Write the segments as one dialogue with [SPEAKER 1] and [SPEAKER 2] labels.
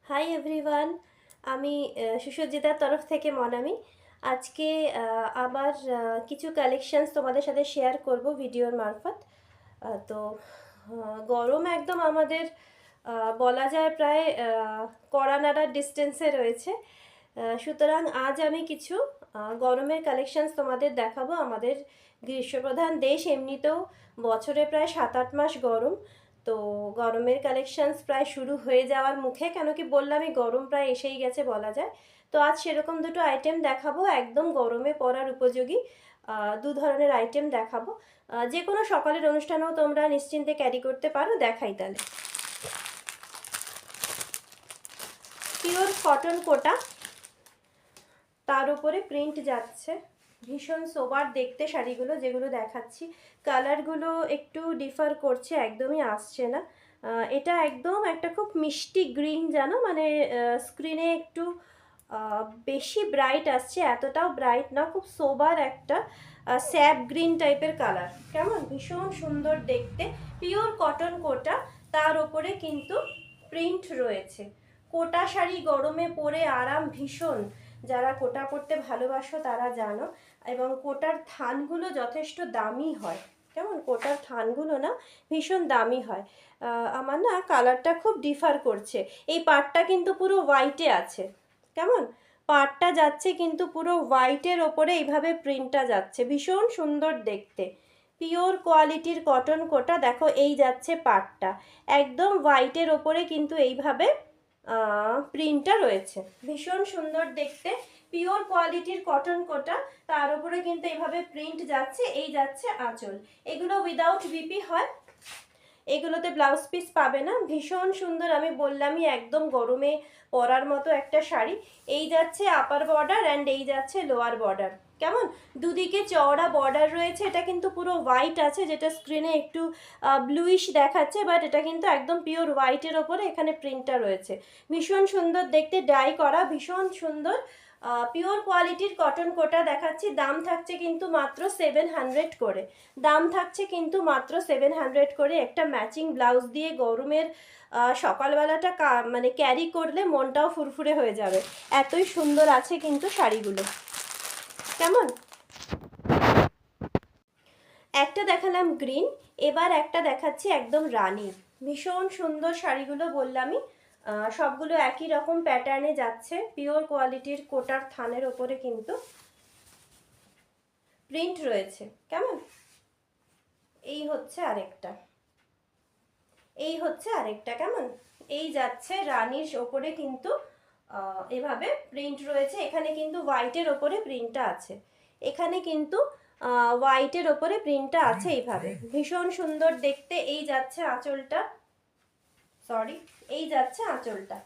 [SPEAKER 1] Hi everyone. আমি সুসজ্জিতার তরফ থেকে মনামি। আজকে আবার কিছু কালেকশনস তোমাদের সাথে শেয়ার করব ভিডিওর মারফত। তো গরম একদম আমাদের বলা যায় প্রায় কড়া নাড়ার ডিস্টেন্সে রয়েছে। সুতরাং আজ আমি কিছু গরমের কালেকশনস তোমাদের দেখাবো। আমাদের গ্রীষ্মপ্রধান দেশ, এমনিতেও বছরে প্রায় 7-8 মাস গরম। তো গরমের কালেকশনস প্রায় শুরু হয়ে যাওয়ার মুখে, কেন কি বললামই গরম প্রায় এসেই গেছে বলা যায়। তো আজ সেরকম দুটো আইটেম দেখাবো, একদম গরমে পরার উপযোগী দু ধরনের আইটেম দেখাবো। যে কোনো সকালের অনুষ্ঠানেও তোমরা নিশ্চিন্তে ক্যারি করতে পারো। দেখাই তাহলে। পিওর কটন কোটা, তার উপরে প্রিন্ট যাচ্ছে। ভীষণ সোবার দেখতে শাড়িগুলো যেগুলো দেখাচ্ছি। কালারগুলো একটু ডিফার করছে, একদমই আসছে না। এটা একদম একটা খুব মিষ্টি গ্রিন, জানো মানে স্ক্রিনে একটু বেশি ব্রাইট আসছে, এতটাও ব্রাইট না, খুব সোবার একটা স্যাপ গ্রিন টাইপের কালার। কেমন ভীষণ সুন্দর দেখতে। পিওর কটন কোটা, তার ওপরে কিন্তু প্রিন্ট রয়েছে। কোটা শাড়ি গরমে পরে আরাম ভীষণ। যারা কোটা পরতে ভালোবাসো তারা জানো। এবং কোটার থানগুলো যথেষ্ট দামি হয়। কেমন কোটার থানগুলো না ভীষণ দামি হয়। আমার না কালারটা খুব ডিফার করছে। এই পাড়টা কিন্তু পুরো হোয়াইটে আছে। কেমন পাড়টা যাচ্ছে কিন্তু পুরো হোয়াইটের ওপরে এইভাবে প্রিন্টটা যাচ্ছে, ভীষণ সুন্দর দেখতে। পিওর কোয়ালিটির কটন কোটা। দেখো এই যাচ্ছে পাড়টা, একদম হোয়াইটের ওপরে কিন্তু এইভাবে প্রিন্টটা রয়েছে, ভীষণ সুন্দর দেখতে। পিওর কোয়ালিটির কটন কোটা, তার উপরে কিন্তু এইভাবে প্রিন্ট যাচ্ছে। এই যাচ্ছে আঁচল। এগুলো উইদাউট বিপি হয়, এগুলোতে ব্লাউজ পিস পাবে না। ভীষণ সুন্দর, আমি বললামই একদম গরমে পরার মতো একটা শাড়ি। এই যাচ্ছে আপার বর্ডার অ্যান্ড এই যাচ্ছে লোয়ার বর্ডার। কেমন দুদিকে চওড়া বর্ডার রয়েছে। এটা কিন্তু পুরো হোয়াইট আছে, যেটা স্ক্রিনে একটু ব্লুইশ দেখাচ্ছে, বাট এটা কিন্তু একদম পিওর হোয়াইটের ওপরে এখানে প্রিন্টটা রয়েছে। ভীষণ সুন্দর দেখতে, ডাই করা, ভীষণ সুন্দর। পিওর কোয়ালিটির কটন কোটা দেখাচ্ছি। দাম থাকছে কিন্তু মাত্র 700 করে। দাম থাকছে কিন্তু মাত্র 700 করে। একটা ম্যাচিং ব্লাউজ দিয়ে গরমের সকালবেলাটা মানে ক্যারি করলে মনটাও ফুরফুরে হয়ে যাবে। এতই সুন্দর আছে কিন্তু শাড়িগুলো। কেমন একটা দেখালাম গ্রিন, এবার একটা দেখাচ্ছি একদম রানী। ভীষণ সুন্দর শাড়িগুলো বললামই, সবগুলো একই রকম প্যাটার্নে যাচ্ছে। পিওর কোয়ালিটির কোটার থানের ওপরে কিন্তু প্রিন্ট রয়েছে। কেমন এই হচ্ছে আরেকটা, এই হচ্ছে আরেকটা। কেমন এই যাচ্ছে রানীর ওপরে কিন্তু এভাবে প্রিন্ট রয়েছে। এখানে কিন্তু হোয়াইটের ওপরে প্রিন্টটা আছে, এখানে কিন্তু হোয়াইটের ওপরে প্রিন্টটা আছে এইভাবে। ভীষণ সুন্দর দেখতে। এই যাচ্ছে আঁচলটা, সরি এই যাচ্ছে আঁচলটা।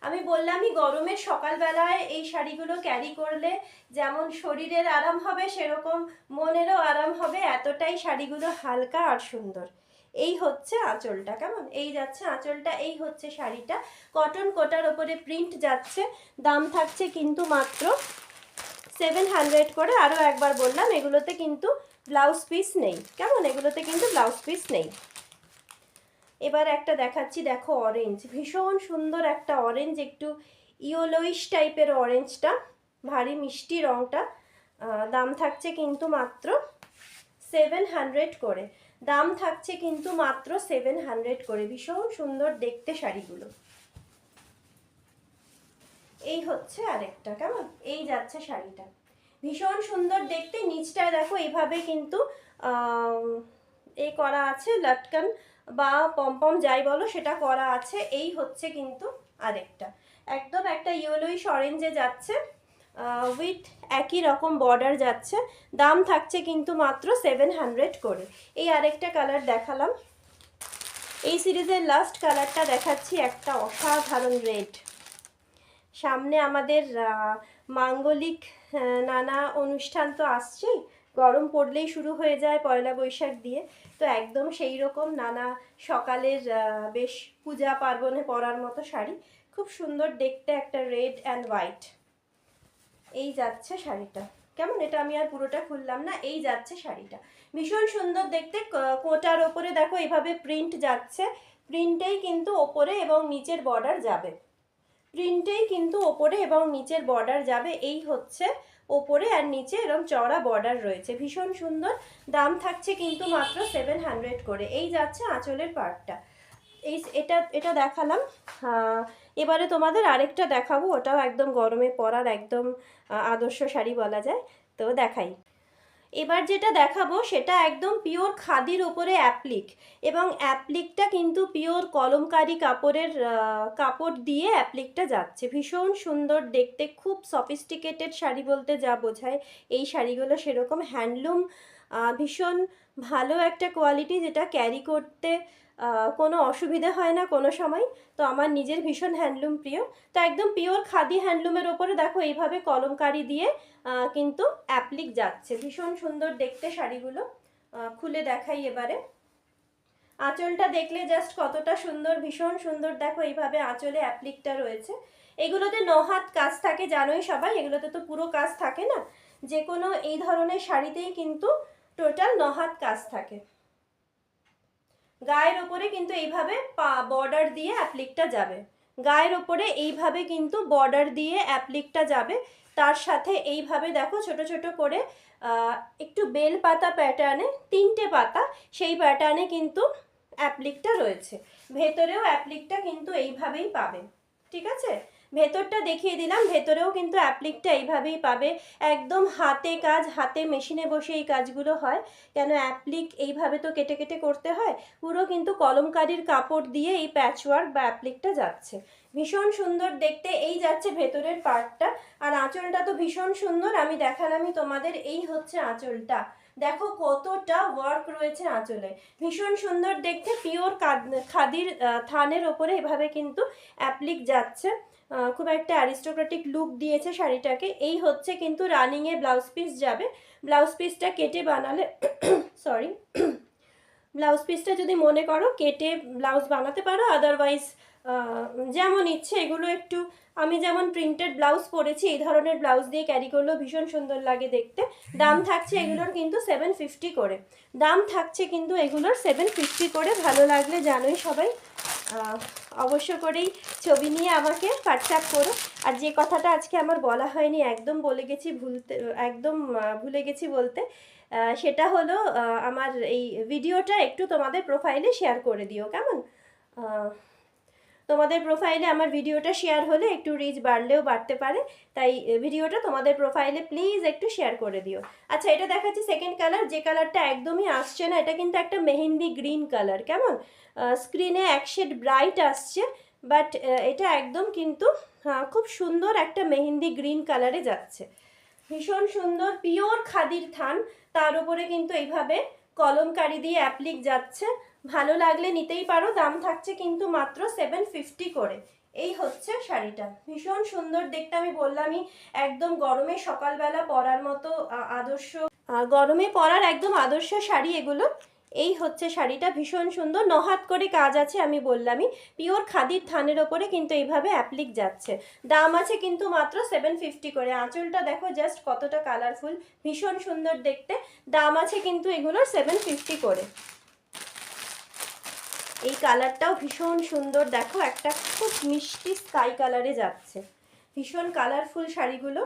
[SPEAKER 1] আমি বললামই গরমের সকালবেলায় এই শাড়িগুলো ক্যারি করলে যেমন শরীরের আরাম হবে, সেরকম মনেরও আরাম হবে। এতটাই শাড়িগুলো হালকা আর সুন্দর। এই হচ্ছে আঁচলটা। কেমন এই যাচ্ছে আঁচলটা, এই হচ্ছে শাড়িটা। কটন কোটার ওপরে প্রিন্ট যাচ্ছে। দাম থাকছে কিন্তু মাত্র 700 করে। আরও একবার বললাম এগুলোতে কিন্তু ব্লাউজ পিস নেই। কেমন এগুলোতে কিন্তু ব্লাউজ পিস নেই। এবার একটা দেখাচ্ছি, দেখো অরেঞ্জ, ভীষণ সুন্দর একটা অরেঞ্জ, একটু ইয়েলোইশ টাইপের অরেঞ্জটা, ভারী মিষ্টি রঙটা। দাম থাকছে কিন্তু মাত্র 700 করে। দাম থাকছে কিন্তু মাত্র 700 করে। ভীষণ সুন্দর দেখতে শাড়িগুলো। এই হচ্ছে আরেকটা। কেমন এই যাচ্ছে শাড়িটা, ভীষণ সুন্দর দেখতে। নিচটায় দেখো এইভাবে কিন্তু এই করা আছে, লটকান বা পমপম যাই বলো সেটা করা আছে। এই হচ্ছে কিন্তু আরেকটা, একদম একটা ইয়েলোইশ অরেঞ্জে যাচ্ছে, উইথ একই রকম বর্ডার যাচ্ছে। দাম থাকছে কিন্তু মাত্র 700 করে। এই আরেকটা কালার দেখালাম। এই সিরিজের লাস্ট কালারটা দেখাচ্ছি, একটা অসাধারণ রেড। সামনে আমাদের মাঙ্গলিক নানা অনুষ্ঠান তো আসছেই। গরম পড়লেই শুরু হয়ে যায় পয়লা বৈশাখ দিয়ে। তো একদম সেই রকম নানা সকালের বেশ পূজা পার্বণে পরার মতো শাড়ি, খুব সুন্দর দেখতে, একটা রেড অ্যান্ড হোয়াইট। এই যাচ্ছে শাড়িটা। কেমন এটা আমি আর পুরোটা খুললাম না। এই যাচ্ছে শাড়িটা, ভীষণ সুন্দর দেখতে। কোটার ওপরে দেখো এইভাবে প্রিন্ট যাচ্ছে, প্রিন্টেই কিন্তু ওপরে এবং নিচের বর্ডার যাবে। প্রিন্টেই কিন্তু ওপরে এবং নিচের বর্ডার যাবে। এই হচ্ছে ওপরে আর নিচে এরকম চওড়া বর্ডার রয়েছে, ভীষণ সুন্দর। দাম থাকছে কিন্তু মাত্র 700 করে। এই যাচ্ছে আঁচলের পার্টটা। এটা এটা দেখালাম। এবারে তোমাদের আরেকটা দেখাবো, ওটাও একদম গরমে পরার একদম আদর্শ শাড়ি বলা যায়, তো দেখাই। এবার যেটা দেখাবো সেটা একদম পিওর খাদির ওপরে অ্যাপ্লিক, এবং অ্যাপ্লিকটা কিন্তু পিওর কলমকারি কাপড়ের কাপড় দিয়ে অ্যাপ্লিকটা যাচ্ছে। ভীষণ সুন্দর দেখতে, খুব সফিস্টিকেটেড শাড়ি বলতে যা বোঝায় এই শাড়িগুলো সেরকম। হ্যান্ডলুম, ভীষণ ভালো একটা কোয়ালিটি, যেটা ক্যারি করতে কোনো অসুবিধা হয় না কোনো সময়। তো আমার নিজের ভীষণ হ্যান্ডলুম প্রিয়। তো একদম পিওর খাদি হ্যান্ডলুমের ওপরে দেখো এইভাবে কলমকারি দিয়ে কিন্তু অ্যাপ্লিক যাচ্ছে। ভীষণ সুন্দর দেখতে শাড়িগুলো। খুলে দেখাই এবারে। আঁচলটা দেখলে জাস্ট কতটা সুন্দর, ভীষণ সুন্দর। দেখো এইভাবে আঁচলে অ্যাপ্লিকটা রয়েছে। এগুলোতে 9 হাত কাজ থাকে, জানোই সবাই। এগুলোতে তো পুরো কাজ থাকে না, যে কোনো এই ধরনের শাড়িতেই কিন্তু টোটাল 9 হাত কাজ থাকে। গায়ের ওপরে কিন্তু এইভাবে বর্ডার দিয়ে অ্যাপ্লিকটা যাবে। গায়ের ওপরে এইভাবে কিন্তু বর্ডার দিয়ে অ্যাপ্লিকটা যাবে। তার সাথে এইভাবে দেখো ছোট ছোট করে একটু বেল পাতা প্যাটার্নে 3টে পাতা, সেই প্যাটার্নে কিন্তু অ্যাপ্লিকটা রয়েছে। ভেতরেও অ্যাপ্লিকটা কিন্তু এইভাবেই পাবে, ঠিক আছে। ভেতরটা দেখিয়ে দিলাম, ভেতরেও কিন্তু অ্যাপ্লিকটা এইভাবেই পাবে। একদম হাতে কাজ, হাতে মেশিনে বসে এই কাজগুলো হয়। কেন অ্যাপ্লিক এইভাবে তো কেটে কেটে করতে হয়, পুরো কিন্তু কলমকারির কাপড় দিয়ে এই প্যাচওয়ার্ক বা অ্যাপ্লিকটা যাচ্ছে। ভীষণ সুন্দর দেখতে। এই যাচ্ছে ভেতরের পার্টটা। আর আঁচলটা তো ভীষণ সুন্দর, আমি দেখালামই তোমাদের। এই হচ্ছে আঁচলটা, দেখো কতটা ওয়ার্ক রয়েছে আঁচলে, ভীষণ সুন্দর দেখতে। পিওর খাদির থানের ওপরে এভাবে কিন্তু অ্যাপ্লিক যাচ্ছে। খুব একটা অ্যারিস্টোক্রেটিক লুক দিয়েছে শাড়িটাকে। এই হচ্ছে কিন্তু রানিংয়ে ব্লাউজ পিস যাবে। ব্লাউজ পিসটা কেটে বানালে সরি ব্লাউজ পিসটা যদি মনে করো কেটে ব্লাউজ বানাতে পারো, আদারওয়াইজ যেমন ইচ্ছে। এগুলো একটু, আমি যেমন প্রিন্টেড ব্লাউজ পরেছি, এই ধরনের ব্লাউজ দিয়ে ক্যারি করলেও ভীষণ সুন্দর লাগে দেখতে। দাম থাকছে এগুলোর কিন্তু 750 করে। দাম থাকছে কিন্তু এগুলোর 750 করে। ভালো লাগলে জানোই সবাই অবশ্য করেই ছবি নিয়ে আমাকে হোয়াটসঅ্যাপ করো। আর যে কথাটা আজকে আমার বলা হয়নি, একদম ভুলে গেছি বলতে, সেটা হলো আমার এই ভিডিওটা একটু তোমাদের প্রোফাইলে শেয়ার করে দিও, কেমন? তোমাদের প্রোফাইলে আমার ভিডিওটা শেয়ার হলে একটু রিচ বাড়লেও বাড়তে পারে, তাই ভিডিওটা তোমাদের প্রোফাইলে প্লিজ একটু শেয়ার করে দিও। আচ্ছা, এটা দেখাচ্ছি সেকেন্ড কালার, যে কালারটা একদমই আসছে না। এটা কিন্তু একটা মেহেন্দি গ্রিন কালার, কেমন? স্ক্রিনে এক শেড ব্রাইট আসছে, বাট এটা একদম কিন্তু খুব সুন্দর একটা মেহেন্দি গ্রিন কালারে যাচ্ছে। ভীষণ সুন্দর, পিওর খাদির থান, তার উপরে কিন্তু এইভাবে কলমকারি দিয়ে অ্যাপ্লিক যাচ্ছে। ভালো লাগলে নিতেই পারো। দাম থাকছে কিন্তু মাত্র 750 করে। এই হচ্ছে শাড়িটা, ভীষণ সুন্দর দেখতে। আমি বললামই, একদম গরমে সকালবেলা পরার মতো আদর্শ, গরমে পরার একদম আদর্শ শাড়ি এগুলো। এই হচ্ছে শাড়িটা, ভীষণ সুন্দর। 9 হাত করে কাজ আছে, আমি বললামই। পিওর খাদির থানের ওপরে কিন্তু এইভাবে অ্যাপ্লিক যাচ্ছে। দাম আছে কিন্তু মাত্র 750 করে। আঁচলটা দেখো জাস্ট কতটা কালারফুল, ভীষণ সুন্দর দেখতে। দাম আছে কিন্তু এগুলোর 750 করে। এই কালারটাও ভীষণ সুন্দর, দেখো একটা খুব মিষ্টি স্কাই কালারে যাচ্ছে। ভীষণ কালারফুল শাড়িগুলো,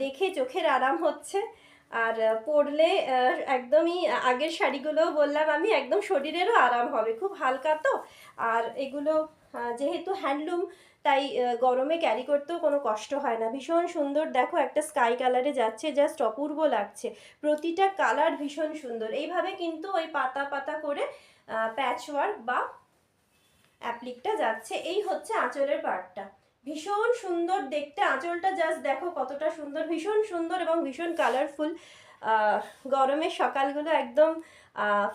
[SPEAKER 1] দেখে চোখের আরাম হচ্ছে। আর পরলে একদমই আগের শাড়িগুলো বললাম আমি, একদম শরীরেরও আরাম হবে, খুব হালকা তো। আর এগুলো যেহেতু হ্যান্ডলুম, তাই গরমে ক্যারি করতেও কোনো কষ্ট হয় না। ভীষণ সুন্দর, দেখো একটা স্কাই কালারে যাচ্ছে, জাস্ট অপূর্ব লাগছে। প্রতিটা কালার ভীষণ সুন্দর। এইভাবে কিন্তু ওই পাতা পাতা করে প্যাচওয়ার্ক বা অ্যাপ্লিকটা যাচ্ছে। এই হচ্ছে আঁচলের পার্টটা, ভীষণ সুন্দর দেখতে। আঁচলটা জাস্ট দেখো কতটা সুন্দর, ভীষণ সুন্দর এবং ভীষণ কালারফুল। গরমের সকালগুলো একদম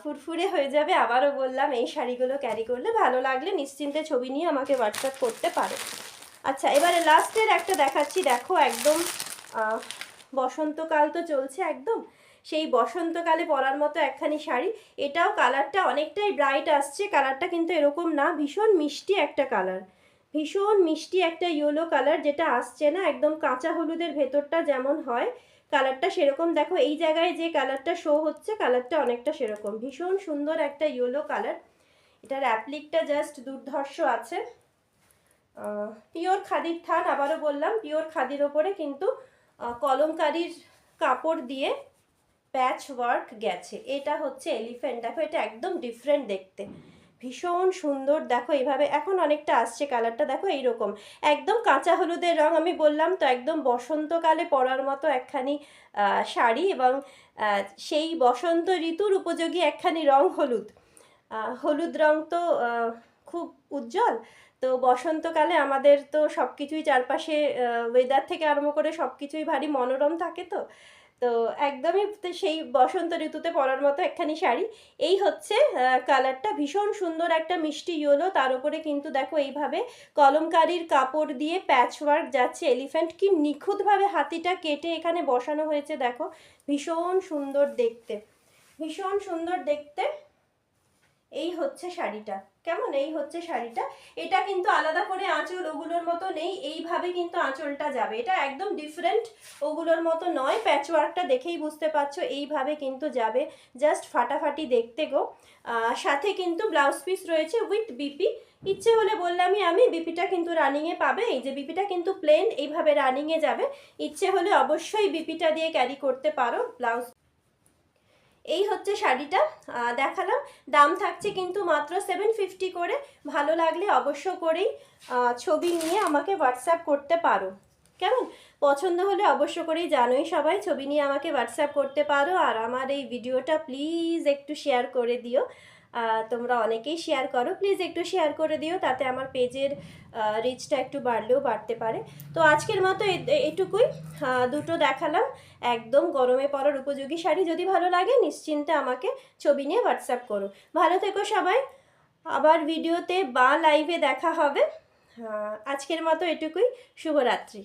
[SPEAKER 1] ফুরফুরে হয়ে যাবে। আবারও বললাম, এই শাড়িগুলো ক্যারি করলে ভালো লাগলে নিশ্চিন্তে ছবি নিয়ে আমাকে হোয়াটসঅ্যাপ করতে পারো। আচ্ছা, এবারে লাস্টের একটা দেখাচ্ছি। দেখো একদম বসন্তকাল তো চলছে, একদম সেই বসন্তকালে পরার মতো একখানি শাড়ি। এটাও কালারটা অনেকটাই ব্রাইট আসছে, কালারটা কিন্তু এরকম না, ভীষণ মিষ্টি একটা কালার, ভীষণ মিষ্টি একটা ইয়েলো কালার, যেটা আসছে না একদম কাঁচা হলুদের ভেতরটা যেমন হয় কালারটা সেরকম। দেখো এই জায়গায় যে কালারটা শো হচ্ছে, কালারটা অনেকটা সেরকম। ভীষণ সুন্দর একটা ইয়েলো কালার। এটার অ্যাপ্লিকটা জাস্ট দুর্ধর্ষ আছে। পিওর খাদির থান, আবারও বললাম পিওর খাদির ওপরে কিন্তু কলমকারির কাপড় দিয়ে প্যাচ ওয়ার্ক গেছে। এটা হচ্ছে এলিফ্যান্ট, দেখো এটা একদম ডিফারেন্ট দেখতে, ভীষণ সুন্দর। দেখো এইভাবে এখন অনেকটা আসছে কালারটা, দেখো এইরকম একদম কাঁচা হলুদের রং, আমি বললাম তো একদম বসন্তকালে পরার মতো একখানি শাড়ি, এবং সেই বসন্ত ঋতুর উপযোগী একখানি রং হলুদ। হলুদ রং তো খুব উজ্জ্বল, তো বসন্তকালে আমাদের তো সব কিছুই চারপাশে ওয়েদার থেকে আরম্ভ করে সব কিছুই ভারী মনোরম থাকে, তো তো একদমই সেই বসন্ত ঋতুতে পরার মতো একখানি শাড়ি। এই হচ্ছে কালারটা, ভীষণ সুন্দর একটা মিষ্টি ইয়েলো, তার উপরে কিন্তু দেখো এইভাবে কলমকারির কাপড় দিয়ে প্যাচওয়ার্ক যাচ্ছে। এলিফ্যান্ট কি নিখুঁতভাবে হাতিটা কেটে এখানে বসানো হয়েছে, দেখো ভীষণ সুন্দর দেখতে, ভীষণ সুন্দর দেখতে। এই হচ্ছে শাড়িটা, কেমন? এই হচ্ছে শাড়িটা। এটা কিন্তু আলাদা করে আঁচল ওগুলোর মতো নেই, এইভাবে কিন্তু আঁচলটা যাবে, এটা একদম ডিফারেন্ট, ওগুলোর মতো নয়। প্যাচওয়ার্কটা দেখেই বুঝতে পারছো, এইভাবে কিন্তু যাবে, জাস্ট ফাটাফাটি দেখতে গো। সাথে কিন্তু ব্লাউজ পিস রয়েছে উইথ বিপি, ইচ্ছে হলে বললামই আমি বিপিটা কিন্তু রানিংয়ে পাবে, এই যে বিপিটা কিন্তু প্লেন এইভাবে রানিংয়ে যাবে, ইচ্ছে হলে অবশ্যই বিপিটা দিয়ে ক্যারি করতে পারো ব্লাউজ। এই হচ্ছে শাড়িটা দেখালাম, দাম থাকছে কিন্তু মাত্র 750 করে। ভালো লাগলে অবশ্য করেই ছবি নিয়ে আমাকে হোয়াটসঅ্যাপ করতে পারো, কেমন? পছন্দ হলে অবশ্য করেই, জানোই সবাই, ছবি নিয়ে আমাকে হোয়াটসঅ্যাপ করতে পারো। আর আমার এই ভিডিওটা প্লিজ একটু শেয়ার করে দিও, তোমরা অনেকেই শেয়ার করো, প্লিজ একটু শেয়ার করে দিও, তাতে আমার পেজের রিচটা একটু বাড়লেও বাড়তে পারে। তো আজকের মতো এটুকুই, দুটো দেখালাম একদম গরমে পরার উপযোগী শাড়ি। যদি ভালো লাগে নিশ্চিন্তে আমাকে ছবি নিয়ে হোয়াটসঅ্যাপ করো। ভালো থেকো সবাই, আবার ভিডিওতে বা লাইভে দেখা হবে। আজকের মতো এটুকুই, শুভরাত্রি।